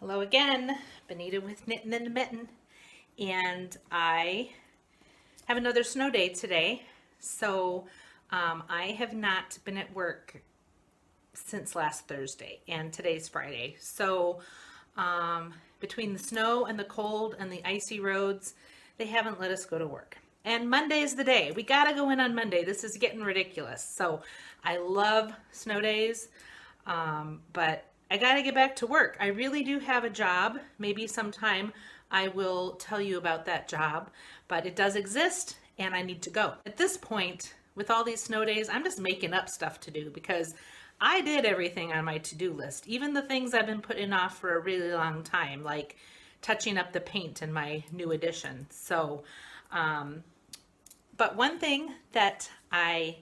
Hello again, Benita with Knitting in the Mitten, and I have another snow day today. So I have not been at work since last Thursday, and today's Friday. So between the snow and the cold and the icy roads, they haven't let us go to work. And Monday's the day. We gotta go in on Monday. This is getting ridiculous. So I love snow days, but I gotta get back to work. I really do have a job. Maybe sometime I will tell you about that job, but it does exist and I need to go. At this point, with all these snow days, I'm just making up stuff to do because I did everything on my to-do list, even the things I've been putting off for a really long time, like touching up the paint in my new addition. But one thing that I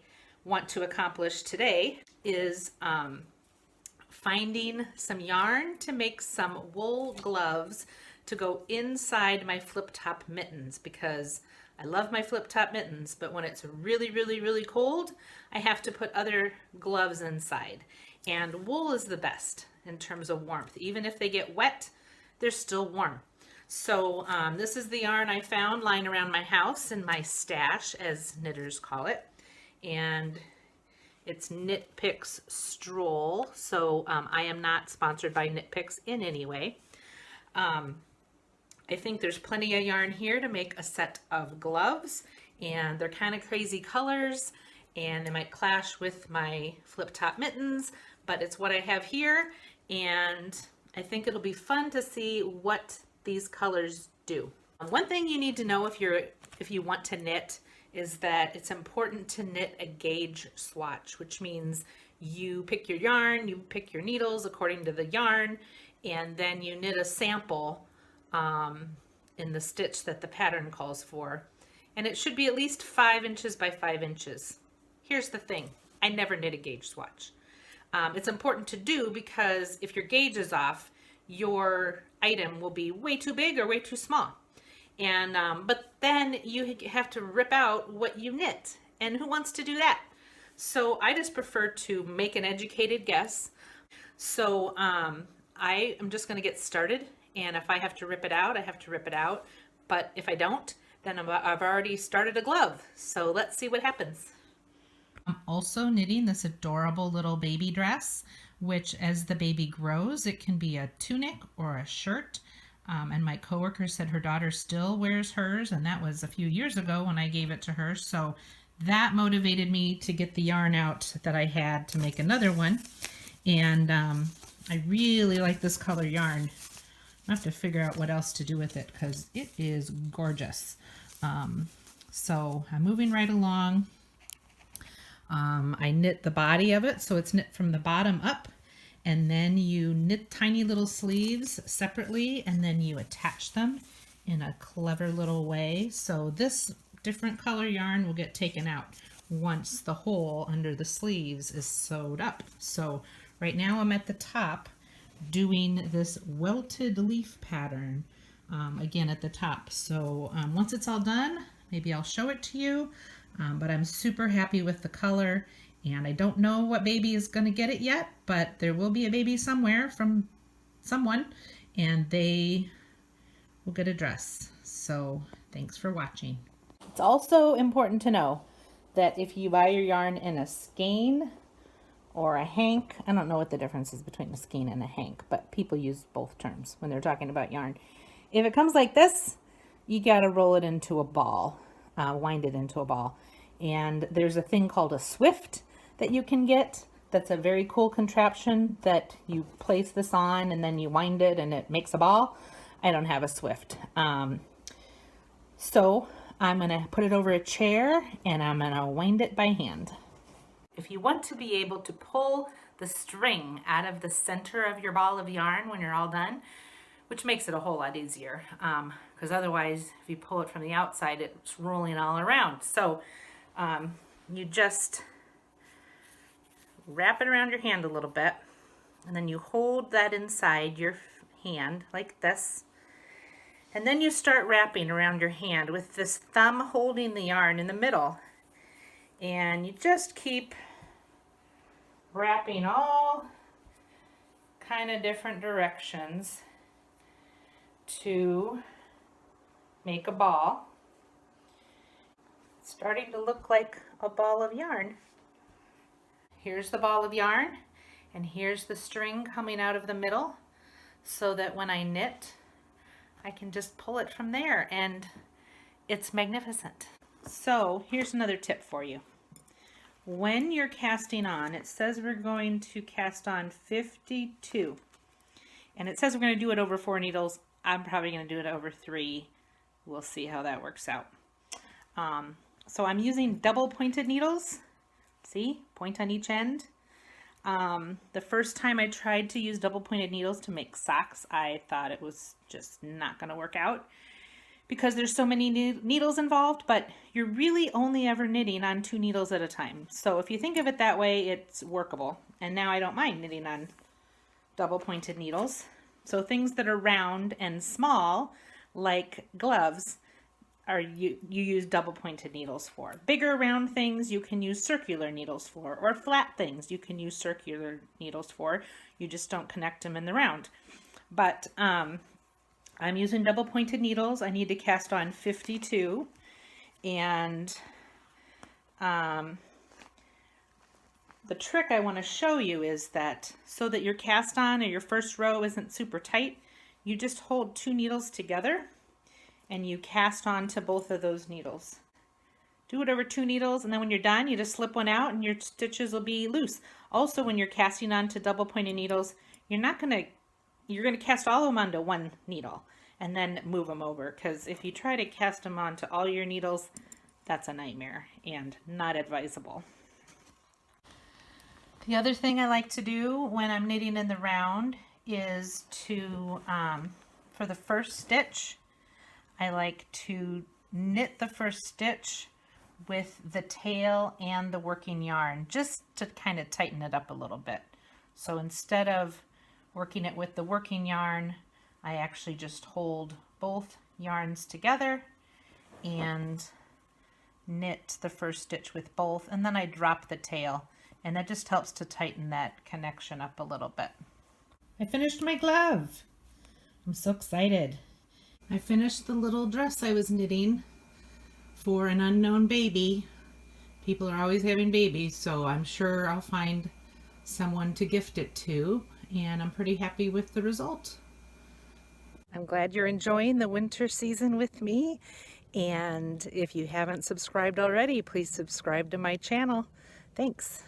want to accomplish today is finding some yarn to make some wool gloves to go inside my flip top mittens, because I love my flip top mittens, but when it's really, really, really cold, I have to put other gloves inside. And wool is the best in terms of warmth. Even if they get wet, they're still warm. So this is the yarn I found lying around my house in my stash, as knitters call it. And it's Knit Picks Stroll, so I am not sponsored by Knit Picks in any way. I think there's plenty of yarn here to make a set of gloves, and they're kind of crazy colors, and they might clash with my flip top mittens, but it's what I have here, and I think it'll be fun to see what these colors do. One thing you need to know if you want to knit is that it's important to knit a gauge swatch, which means you pick your yarn, you pick your needles according to the yarn, and then you knit a sample in the stitch that the pattern calls for. And it should be at least 5 inches by 5 inches. Here's the thing, I never knit a gauge swatch. It's important to do because if your gauge is off, your item will be way too big or way too small. And but then you have to rip out what you knit, and who wants to do that? So I just prefer to make an educated guess. So I am just going to get started, and if I have to rip it out, I have to rip it out. But if I don't, then I've already started a glove. So let's see what happens. I'm also knitting this adorable little baby dress, which as the baby grows, it can be a tunic or a shirt. And my coworker said her daughter still wears hers, and that was a few years ago when I gave it to her. So that motivated me to get the yarn out that I had to make another one. And I really like this color yarn. I have to figure out what else to do with it because it is gorgeous. So I'm moving right along. I knit the body of it, so it's knit from the bottom up, and then you knit tiny little sleeves separately, and then you attach them in a clever little way. So this different color yarn will get taken out once the hole under the sleeves is sewed up. So right now I'm at the top doing this welted leaf pattern again at the top. So once it's all done, maybe I'll show it to you. But I'm super happy with the color, and I don't know what baby is going to get it yet, but there will be a baby somewhere from someone, and they will get a dress. So thanks for watching. It's also important to know that if you buy your yarn in a skein or a hank, I don't know what the difference is between a skein and a hank, but people use both terms when they're talking about yarn. If it comes like this, you got to roll it into a ball. Wind it into a ball. And there's a thing called a swift that you can get. That's a very cool contraption that you place this on and then you wind it and it makes a ball. I don't have a swift. So I'm going to put it over a chair and I'm going to wind it by hand. If you want to be able to pull the string out of the center of your ball of yarn when you're all done, which makes it a whole lot easier, because otherwise if you pull it from the outside, it's rolling all around. So you just wrap it around your hand a little bit, and then you hold that inside your hand like this, and then you start wrapping around your hand with this thumb holding the yarn in the middle, and you just keep wrapping all kind of different directions to make a ball. It's starting to look like a ball of yarn. Here's the ball of yarn, and here's the string coming out of the middle, so that when I knit, I can just pull it from there, and it's magnificent. So here's another tip for you. When you're casting on, it says we're going to cast on 52, and it says we're going to do it over 4 needles. I'm probably going to do it over 3. We'll see how that works out. So I'm using double pointed needles. See, point on each end. The first time I tried to use double pointed needles to make socks, I thought it was just not going to work out because there's so many needles involved, but you're really only ever knitting on 2 needles at a time. So if you think of it that way, it's workable. And now I don't mind knitting on double pointed needles. So things that are round and small, like gloves, you use double pointed needles for. Bigger round things you can use circular needles for, or flat things you can use circular needles for. You just don't connect them in the round. But I'm using double pointed needles. I need to cast on 52, and the trick I want to show you is that so that your cast on or your first row isn't super tight, you just hold 2 needles together and you cast on to both of those needles. Do it over 2 needles, and then when you're done, you just slip one out and your stitches will be loose. Also, when you're casting on to double pointed needles, you're going to cast all of them onto 1 needle and then move them over, because if you try to cast them onto all your needles, that's a nightmare and not advisable. The other thing I like to do when I'm knitting in the round is to, for the first stitch, I like to knit the first stitch with the tail and the working yarn, just to kind of tighten it up a little bit. So instead of working it with the working yarn, I actually just hold both yarns together and knit the first stitch with both, and then I drop the tail, and that just helps to tighten that connection up a little bit. I finished my glove. I'm so excited. I finished the little dress I was knitting for an unknown baby. People are always having babies, so I'm sure I'll find someone to gift it to, and I'm pretty happy with the result. I'm glad you're enjoying the winter season with me, and if you haven't subscribed already, please subscribe to my channel. Thanks.